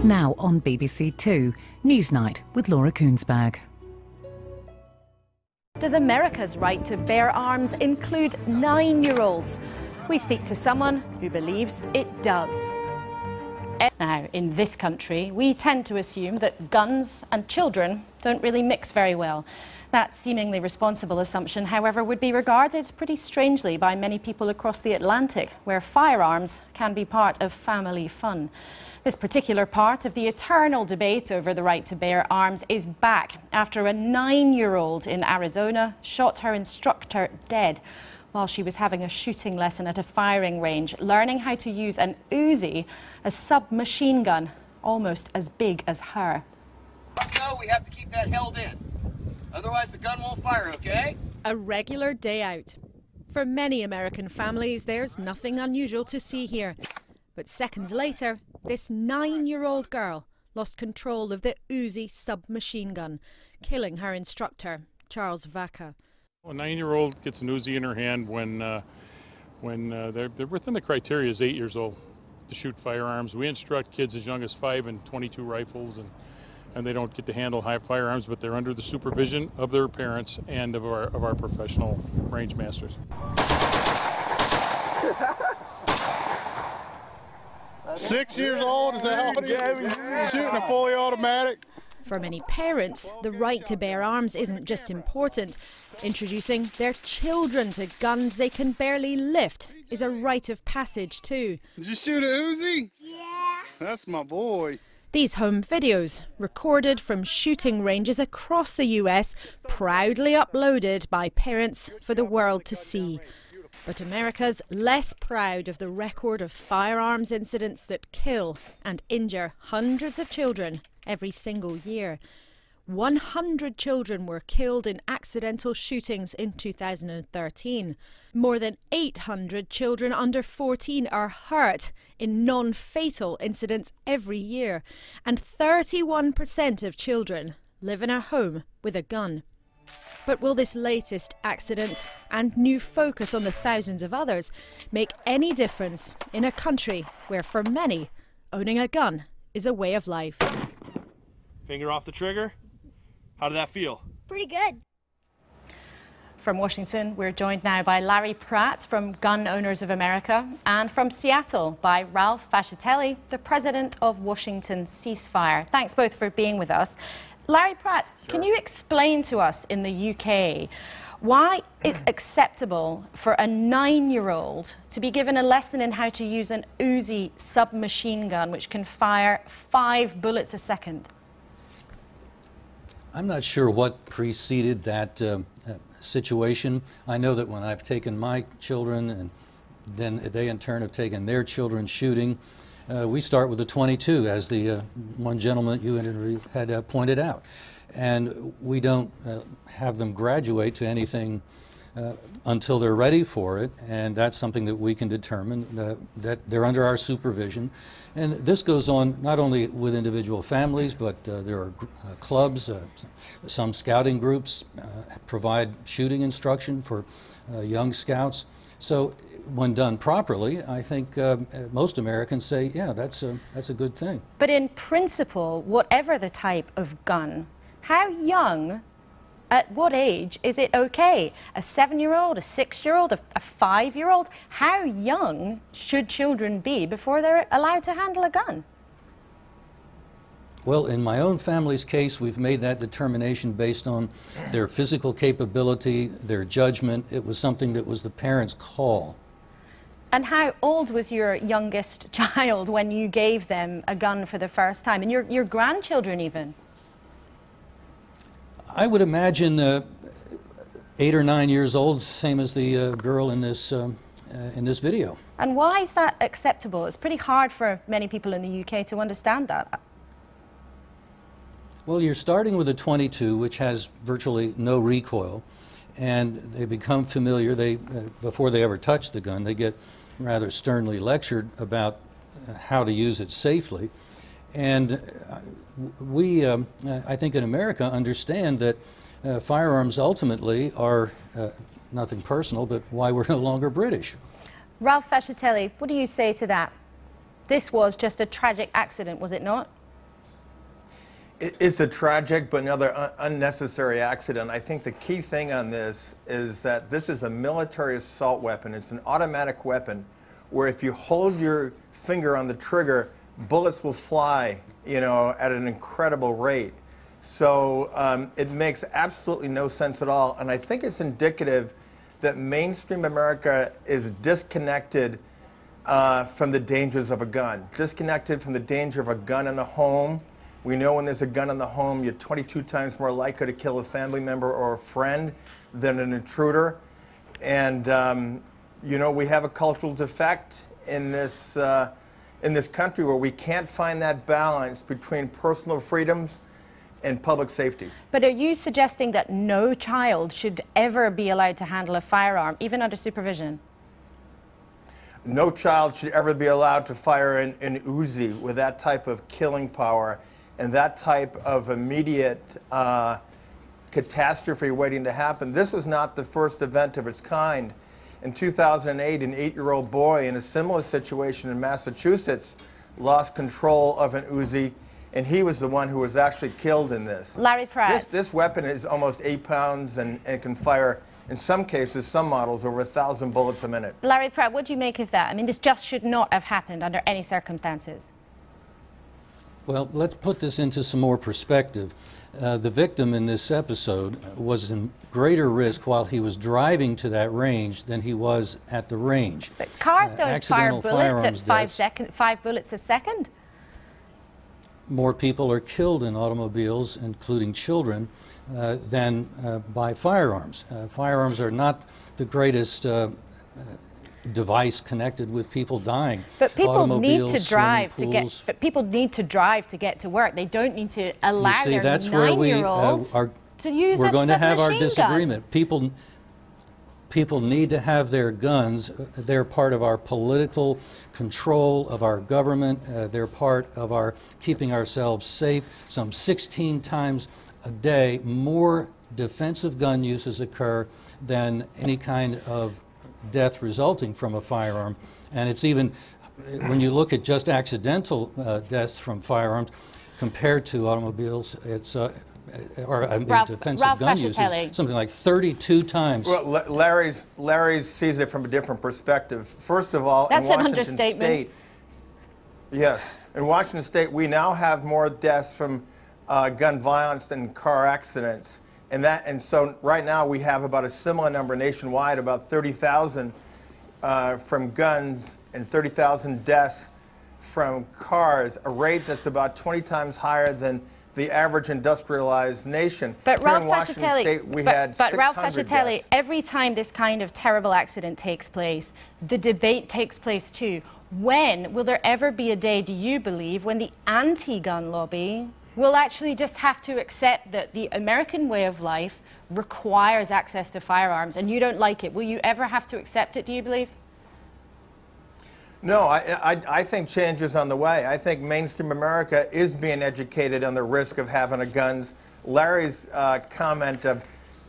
Now on BBC Two, Newsnight with Laura Koonsberg. Does America's right to bear arms include 9-year-olds? We speak to someone who believes it does. Now, in this country, we tend to assume that guns and children don't really mix very well. That seemingly responsible assumption, however, would be regarded pretty strangely by many people across the Atlantic, where firearms can be part of family fun. This particular part of the eternal debate over the right to bear arms is back after a 9-year-old in Arizona shot her instructor dead while she was having a shooting lesson at a firing range, learning how to use an Uzi, a submachine gun almost as big as her. No, we have to keep that held in. Otherwise the gun won't fire, okay? A regular day out. For many American families, there's nothing unusual to see here. But seconds later, this 9-year-old girl lost control of the Uzi submachine gun, killing her instructor, Charles Vaca. A 9-year-old gets an Uzi in her hand when they're within the criteria as 8 years old to shoot firearms. We instruct kids as young as 5 and 22 rifles, and they don't get to handle high firearms, but they're under the supervision of their parents and of our professional range masters. 6 years old, is that how he's shooting a fully automatic? For many parents, the right to bear arms isn't just important. Introducing their children to guns they can barely lift is a rite of passage too. Did you shoot a Uzi? Yeah. That's my boy. These home videos, recorded from shooting ranges across the US, proudly uploaded by parents for the world to see. But America's less proud of the record of firearms incidents that kill and injure hundreds of children every single year. 100 children were killed in accidental shootings in 2013. More than 800 children under 14 are hurt in non-fatal incidents every year. And 31% of children live in a home with a gun. But will this latest accident and new focus on the thousands of others make any difference in a country where, for many, owning a gun is a way of life? Finger off the trigger. How did that feel? Pretty good. From Washington, we're joined now by Larry Pratt from Gun Owners of America, and from Seattle by Ralph Fascitelli, the president of Washington CeaseFire. Thanks both for being with us. Larry Pratt, sure. Can you explain to us in the UK why it's acceptable for a 9-year-old to be given a lesson in how to use an Uzi submachine gun, which can fire 5 bullets a second? I'm not sure what preceded that situation. I know that when I've taken my children and then they in turn have taken their children shooting, we start with a .22, as the one gentleman that you interviewed had pointed out. And we don't have them graduate to anything until they're ready for it, and that's something that we can determine, that they're under our supervision. And this goes on not only with individual families, but there are clubs, some scouting groups provide shooting instruction for young scouts. So when done properly, I think most Americans say, yeah, that's a good thing. But in principle, whatever the type of gun, how young, at what age is it okay? A 7-year-old, a 6-year-old, a 5-year-old? How young should children be before they're allowed to handle a gun? Well, in my own family's case, we've made that determination based on their physical capability, their judgment. It was something that was the parents' call. And how old was your youngest child when you gave them a gun for the first time? And your grandchildren even? I would imagine 8 or 9 years old, same as the girl in this video. And why is that acceptable? It's pretty hard for many people in the UK to understand that. Well, you're starting with a .22, which has virtually no recoil, and they become familiar. Before they ever touch the gun, they get rather sternly lectured about how to use it safely. And we, I think in America, understand that firearms ultimately are nothing personal, but why we're no longer British. Ralph Fascitelli, what do you say to that? this was just a tragic accident, was it not? It's a tragic but another unnecessary accident. I think the key thing on this is that this is a military assault weapon. It's an automatic weapon where if you hold your finger on the trigger, bullets will fly, you know, at an incredible rate. So it makes absolutely no sense at all. And I think it's indicative that mainstream America is disconnected from the dangers of a gun, disconnected from the danger of a gun in the home. We know when there's a gun in the home, you're 22 times more likely to kill a family member or a friend than an intruder. And, you know, we have a cultural defect in this country where we can't find that balance between personal freedoms and public safety. But are you suggesting that no child should ever be allowed to handle a firearm, even under supervision? No child should ever be allowed to fire an Uzi with that type of killing power and that type of immediate catastrophe waiting to happen. This was not the first event of its kind. In 2008, an 8-year-old boy in a similar situation in Massachusetts lost control of an Uzi, and he was the one who was actually killed in this. Larry Pratt. This weapon is almost 8 pounds and can fire, in some cases, some models, over 1,000 bullets a minute. Larry Pratt, what do you make of that? I mean, this just should not have happened under any circumstances. Well, let's put this into some more perspective. The victim in this episode was in greater risk while he was driving to that range than he was at the range. But cars don't fire bullets at 5 bullets a second. More people are killed in automobiles, including children, than by firearms. Firearms are not the greatest device connected with people dying. But people need to drive to get. But people need to drive to get to work. They don't need to allow their 9-year-olds to use that submachine gun. We're going to have our disagreement. People need to have their guns. They're part of our political control of our government. They're part of our keeping ourselves safe. Some 16 times a day, more defensive gun uses occur than any kind of death resulting from a firearm. And it's even, when you look at just accidental deaths from firearms compared to automobiles, it's defensive gun uses, something like 32 times. Well, Larry sees it from a different perspective. First of all, that's in Washington an understatement. State, yes, in Washington State, we now have more deaths from gun violence than car accidents. And so right now we have about a similar number nationwide, about 30,000 from guns and 30,000 deaths from cars, a rate that's about 20 times higher than the average industrialized nation. But Here in Washington State, we had 600 deaths. Every time this kind of terrible accident takes place, the debate takes place too. When will there ever be a day, do you believe, when the anti-gun lobby will actually just have to accept that the American way of life requires access to firearms and you don't like it? Will you ever have to accept it, do you believe? No, I think change is on the way. I think mainstream America is being educated on the risk of having a guns. Larry's comment of,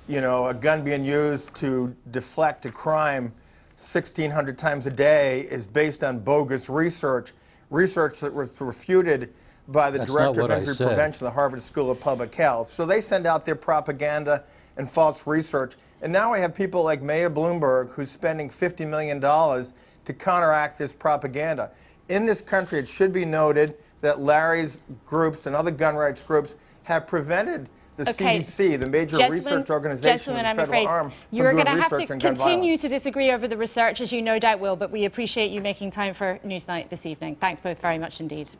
you know, a gun being used to deflect a crime 1,600 times a day is based on bogus research that was refuted by the Director of Injury Prevention of the Harvard School of Public Health. So they send out their propaganda and false research. And now we have people like Mayor Bloomberg who's spending $50 million to counteract this propaganda. In this country, it should be noted that Larry's groups and other gun rights groups have prevented the CDC, the major research organization of the federal arm, from you're doing going to have research to on gun continue violence. to disagree over the research, as you no doubt will, but we appreciate you making time for Newsnight this evening. Thanks both very much indeed.